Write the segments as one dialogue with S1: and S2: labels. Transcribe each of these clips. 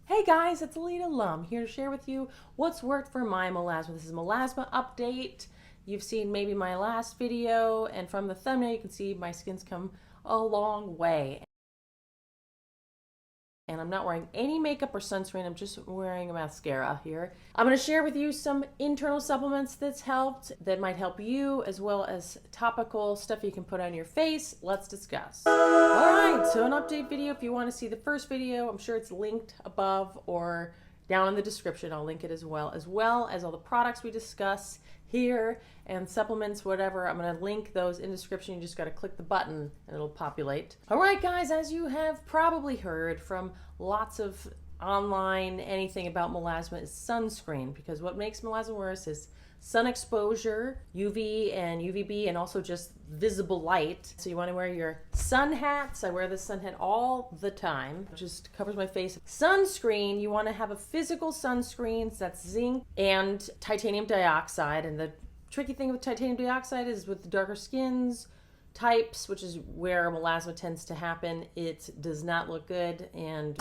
S1: Hey guys, it's Leda Lum here to share with you what's worked for my melasma. This is a melasma update. You've seen maybe my last video, and from the thumbnail you can see my skin's come a long way. And I'm not wearing any makeup or sunscreen, I'm just wearing a mascara here. I'm going to share with you some internal supplements that's helped, that might help you, as well as topical stuff you can put on your face. Let's discuss. Alright, so an update video. If you want to see the first video, I'm sure it's linked above or down in the description. I'll link it as well as all the products we discuss here and supplements, whatever. I'm going to link those in the description. You just got to click the button and it'll populate. All right, guys, as you have probably heard from lots of online anything about melasma is sunscreen, because what makes melasma worse is sun exposure, UV and UVB, and also just visible light. So you want to wear your sun hats. I wear this sun hat all the time. It just covers my face. Sunscreen, you want to have a physical sunscreen. So that's zinc and titanium dioxide. And the tricky thing with titanium dioxide is with the darker skins types, which is where melasma tends to happen, it does not look good.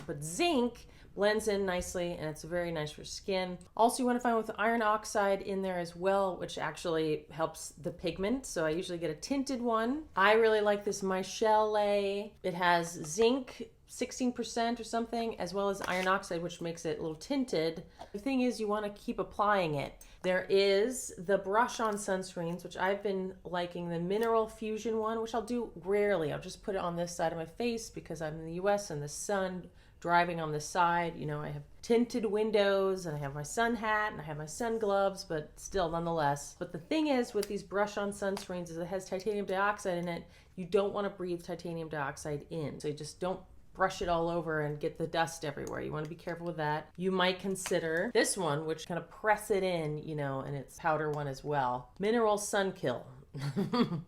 S1: But zinc blends in nicely and it's very nice for skin. Also, you want to find with iron oxide in there as well, which actually helps the pigment. So I usually get a tinted one. I really like this Mychelle. It has zinc 16% or something, as well as iron oxide, which makes it a little tinted. The thing is, you want to keep applying it. There is the brush-on sunscreens, which I've been liking, the Mineral Fusion one, which I'll do rarely. I'll just put it on this side of my face because I'm in the US and the sun driving on this side. You know, I have tinted windows and I have my sun hat and I have my sun gloves, but still nonetheless. But the thing is with these brush-on sunscreens is it has titanium dioxide in it. You don't want to breathe titanium dioxide in. So you just don't brush it all over and get the dust everywhere. You want to be careful with that. You might consider this one, which kind of press it in, you know, and it's powder one as well. Mineral Sunkill.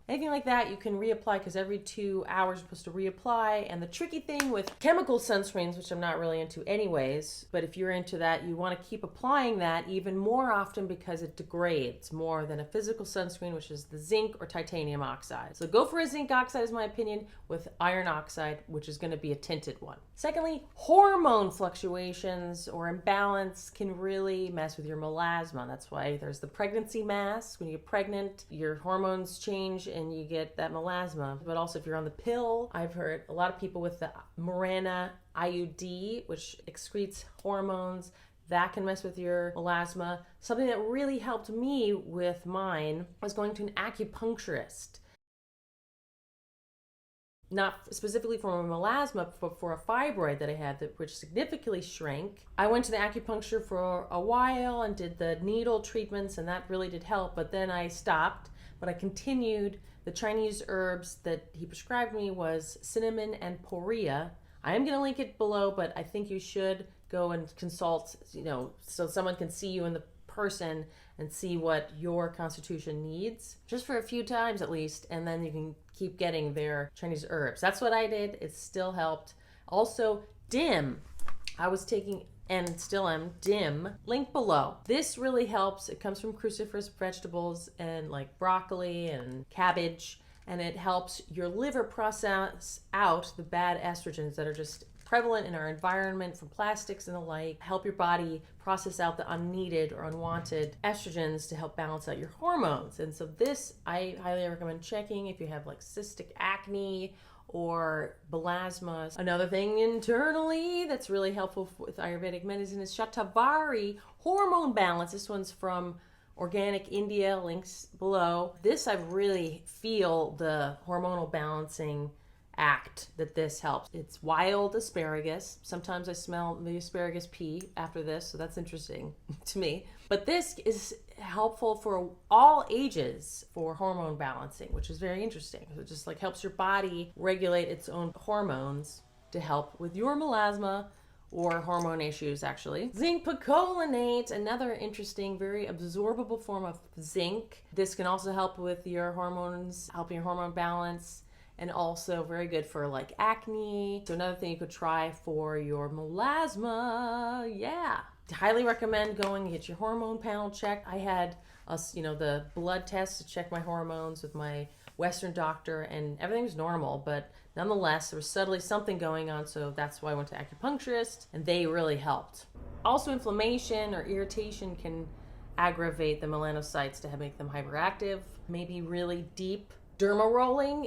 S1: Anything like that you can reapply, because every 2 hours you're supposed to reapply. And the tricky thing with chemical sunscreens, which I'm not really into anyways, but if you're into that, you want to keep applying that even more often because it degrades more than a physical sunscreen, which is the zinc or titanium oxide. So go for a zinc oxide is my opinion, with iron oxide, which is going to be a tinted one. Secondly, hormone fluctuations or imbalance can really mess with your melasma. That's why there's the pregnancy mask. When you get pregnant, your hormones change and you get that melasma. But also if you're on the pill, I've heard a lot of people with the Mirena IUD, which excretes hormones, that can mess with your melasma. Something that really helped me with mine was going to an acupuncturist. Not specifically for my melasma, but for a fibroid that I had, which significantly shrank. I went to the acupuncture for a while and did the needle treatments, and that really did help, but then I stopped. But I continued. The Chinese herbs that he prescribed me was cinnamon and poria. I am going to link it below, but I think you should go and consult, you know, so someone can see you in the person and see what your constitution needs, just for a few times at least, and then you can keep getting their Chinese herbs. That's what I did. It still helped. Also, DermE. I was taking, and still am, DermE, link below. This really helps. It comes from cruciferous vegetables and like broccoli and cabbage, and it helps your liver process out the bad estrogens that are just prevalent in our environment from plastics and the like. Help your body process out the unneeded or unwanted estrogens to help balance out your hormones. And so this I highly recommend checking if you have like cystic acne or melasma. Another thing internally that's really helpful with Ayurvedic medicine is Shatavari hormone balance. This one's from Organic India, links below. This I really feel the hormonal balancing act that this helps. It's wild asparagus. Sometimes I smell the asparagus pea after this, so that's interesting to me. But this is helpful for all ages for hormone balancing, which is very interesting. It just like helps your body regulate its own hormones to help with your melasma or hormone issues, actually. Zinc piconinate, another interesting, very absorbable form of zinc. This can also help with your hormones, helping your hormone balance, and also very good for like acne. So another thing you could try for your melasma, yeah. Highly recommend going and get your hormone panel checked. I had the blood test to check my hormones with my Western doctor, and everything was normal, but nonetheless, there was subtly something going on, so that's why I went to acupuncturist, and they really helped. Also, inflammation or irritation can aggravate the melanocytes to make them hyperactive. Maybe really deep dermarolling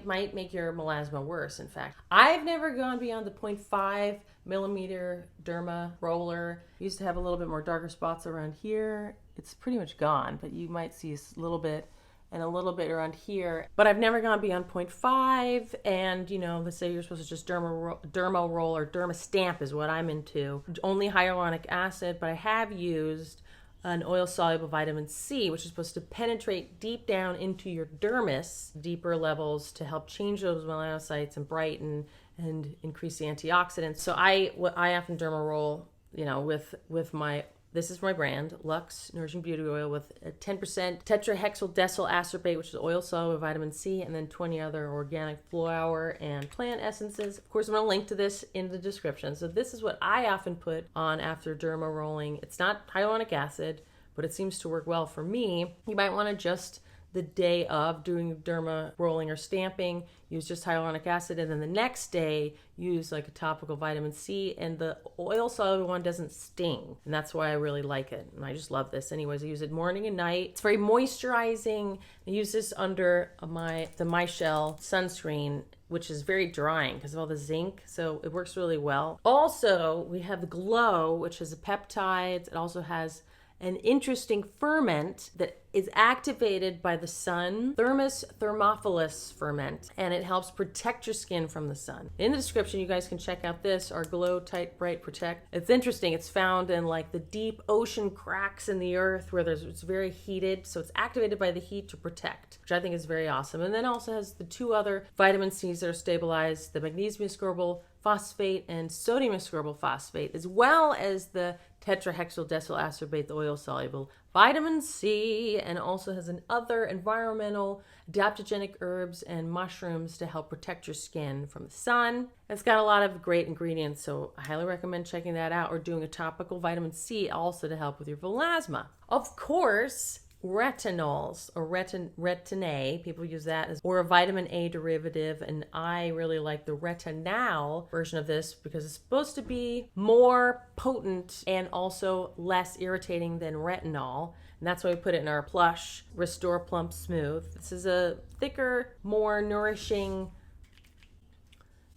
S1: might make your melasma worse. In fact, I've never gone beyond the 0.5 millimeter derma roller. Used to have a little bit more darker spots around here. It's pretty much gone, but you might see a little bit and a little bit around here. But I've never gone beyond 0.5, and they say you're supposed to just derma roll or derma stamp is what I'm into. Only hyaluronic acid, but I have used an oil-soluble vitamin C, which is supposed to penetrate deep down into your dermis, deeper levels, to help change those melanocytes and brighten and increase the antioxidants. So I often derma roll, with my, this is my brand, LUX Nourishing Beauty Oil, with a 10% tetrahexyl decyl ascorbate, which is oil-soluble vitamin C, and then 20 other organic flower and plant essences. Of course, I'm going to link to this in the description. So this is what I often put on after derma rolling. It's not hyaluronic acid, but it seems to work well for me. You might want to just the day of doing derma rolling or stamping, use just hyaluronic acid, and then the next day use like a topical vitamin C, and the oil soluble one doesn't sting, and that's why I really like it, and I just love this. Anyways, I use it morning and night. It's very moisturizing. I use this under the Mychelle sunscreen, which is very drying because of all the zinc, so it works really well. Also, we have the Glow, which has the peptides. It also has an interesting ferment that is activated by the sun, Thermus thermophilus ferment, and it helps protect your skin from the sun. In the description, you guys can check out this, our Glow Tight Bright Protect. It's interesting. It's found in like the deep ocean cracks in the earth where it's very heated, so it's activated by the heat to protect, which I think is very awesome. And then also has the two other vitamin C's that are stabilized, the magnesium ascorbyl phosphate and sodium ascorbyl phosphate, as well as the tetrahexyl decyl ascorbate, the oil-soluble vitamin C, and also has other environmental adaptogenic herbs and mushrooms to help protect your skin from the sun. It's got a lot of great ingredients, so I highly recommend checking that out, or doing a topical vitamin C also to help with your melasma. Of course, retinols or retin-A, people use that as, or a vitamin A derivative, and I really like the retinal version of this because it's supposed to be more potent and also less irritating than retinol, and that's why we put it in our PLUSH Restore Plump Smooth. This is a thicker, more nourishing,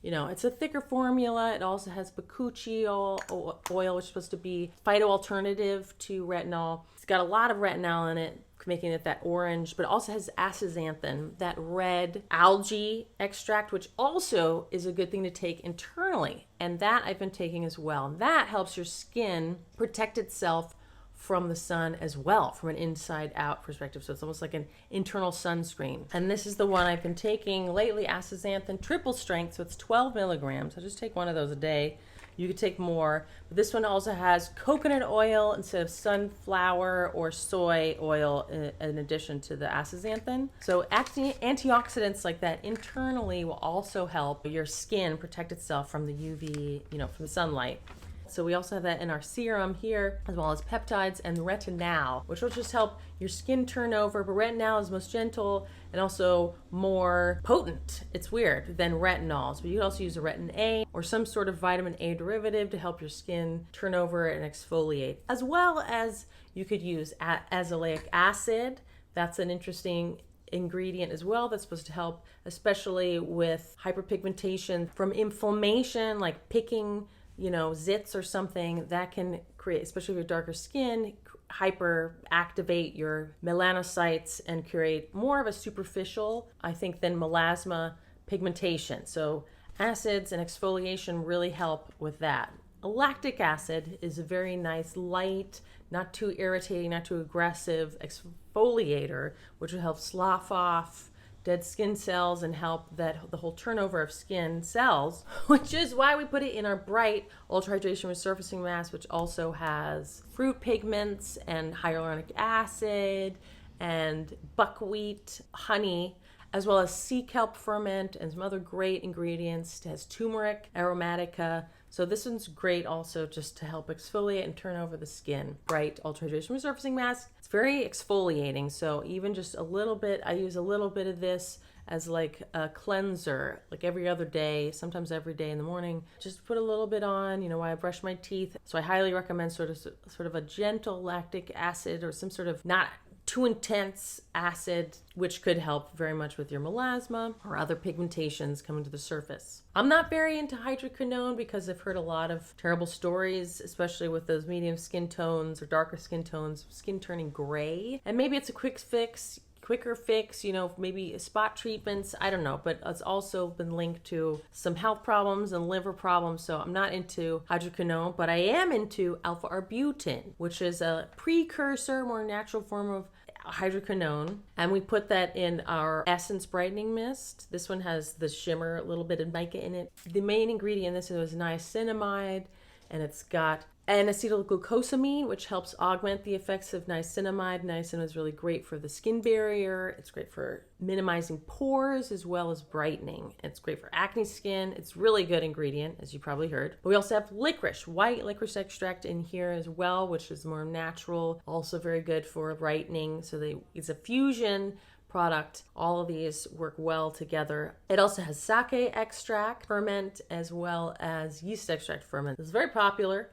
S1: it's a thicker formula. It also has bakuchi oil, which is supposed to be phyto alternative to retinol. It's got a lot of retinol in it, making it that orange, but it also has astaxanthin, that red algae extract, which also is a good thing to take internally. And that I've been taking as well. That helps your skin protect itself from the sun as well, from an inside out perspective. So it's almost like an internal sunscreen. And this is the one I've been taking lately, astaxanthin triple strength. So it's 12 milligrams. I just take one of those a day. You could take more, but this one also has coconut oil instead of sunflower or soy oil in addition to the astaxanthin. So antioxidants like that internally will also help your skin protect itself from the UV, from the sunlight. So we also have that in our serum here, as well as peptides and retinal, which will just help your skin turn over. But retinal is most gentle and also more potent. It's weird than retinols, but you can also use a retin A or some sort of vitamin A derivative to help your skin turn over and exfoliate. As well as you could use azelaic acid. That's an interesting ingredient as well that's supposed to help, especially with hyperpigmentation from inflammation, like picking zits or something that can create, especially with darker skin, hyperactivate your melanocytes and create more of a superficial, I think, than melasma pigmentation. So acids and exfoliation really help with that. Lactic acid is a very nice, light, not too irritating, not too aggressive exfoliator, which will help slough off dead skin cells and help the whole turnover of skin cells, which is why we put it in our bright ultra hydration resurfacing mask, which also has fruit pigments and hyaluronic acid and buckwheat honey, as well as sea kelp ferment and some other great ingredients. It has turmeric, aromatica, So this one's great also just to help exfoliate and turn over the skin. Bright Ultra Hydration Resurfacing Mask. It's very exfoliating, so even just a little bit, I use a little bit of this as like a cleanser, like every other day, sometimes every day in the morning. Just put a little bit on, you know, while I brush my teeth. So I highly recommend sort of a gentle lactic acid or some sort of not too intense acid, which could help very much with your melasma or other pigmentations coming to the surface. I'm not very into hydroquinone because I've heard a lot of terrible stories, especially with those medium skin tones or darker skin tones, skin turning gray. And maybe it's a quicker fix, you know, maybe spot treatments, I don't know, but it's also been linked to some health problems and liver problems. So I'm not into hydroquinone, but I am into alpha-arbutin, which is a precursor, more natural form of hydroquinone, and we put that in our Essence Brightening Mist. This one has the shimmer, a little bit of mica in it. The main ingredient in this is niacinamide, and it's got N-acetylglucosamine, which helps augment the effects of niacinamide. Niacinamide is really great for the skin barrier. It's great for minimizing pores as well as brightening. It's great for acne skin. It's really good ingredient, as you probably heard. But we also have licorice, white licorice extract in here as well, which is more natural, also very good for brightening. So it's a fusion product. All of these work well together. It also has sake extract ferment as well as yeast extract ferment. It's very popular.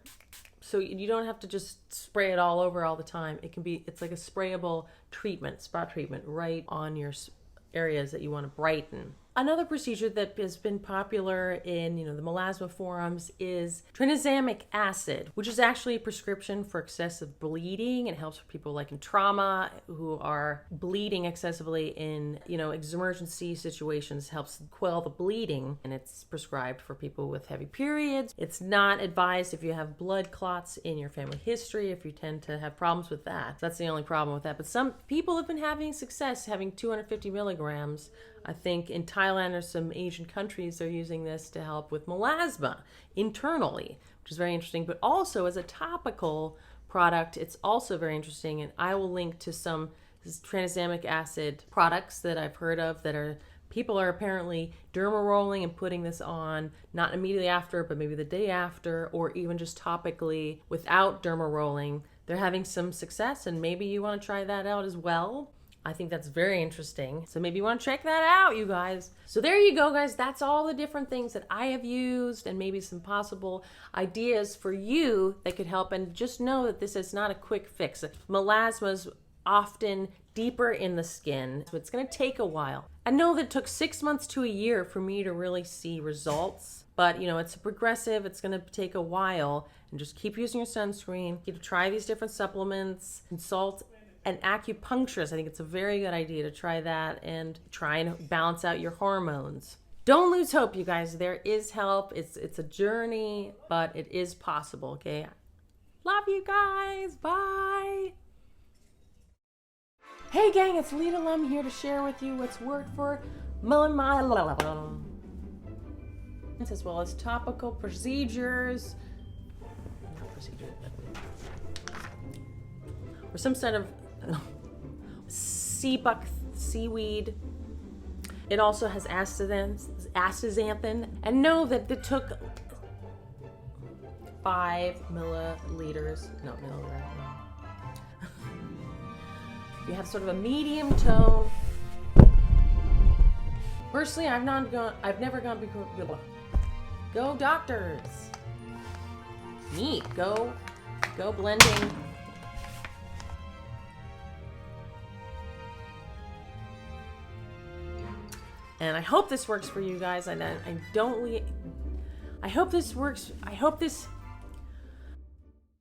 S1: So you don't have to just spray it all over all the time. It's like a sprayable treatment, spot treatment right on your areas that you want to brighten. Another procedure that has been popular in, you know, the melasma forums is tranexamic acid, which is actually a prescription for excessive bleeding. It helps people like in trauma who are bleeding excessively in, you know, emergency situations, helps quell the bleeding, and it's prescribed for people with heavy periods. It's not advised if you have blood clots in your family history, if you tend to have problems with that. That's the only problem with that. But some people have been having success having 250 milligrams. I think in Thailand or some Asian countries, they're using this to help with melasma internally, which is very interesting. But also as a topical product, it's also very interesting. And I will link to some tranexamic acid products that I've heard of that people are apparently dermarolling and putting this on, not immediately after, but maybe the day after, or even just topically without dermarolling. They're having some success, and maybe you want to try that out as well. I think that's very interesting. So maybe you want to check that out, you guys. So there you go, guys. That's all the different things that I have used and maybe some possible ideas for you that could help. And just know that this is not a quick fix. Melasma is often deeper in the skin, so it's going to take a while. I know that it took 6 months to a year for me to really see results, but you know, it's progressive. It's going to take a while, and just keep using your sunscreen. Try these different supplements, consult an acupuncturist. I think it's a very good idea to try that and try and balance out your hormones. Don't lose hope, you guys. There is help. It's a journey, but it is possible, okay? Love you guys. Bye. Hey gang, it's Leda Lum here to share with you what's worked for my as well as topical procedures. Not procedures, or some sort of seaweed. It also has astaxanthin, and know that it took 5 milliliters. No, milliliter. You have sort of a medium tone. Personally, I've never gone before. Go doctors. Neat. Go blending. And I hope this works for you guys. I hope this works. I hope this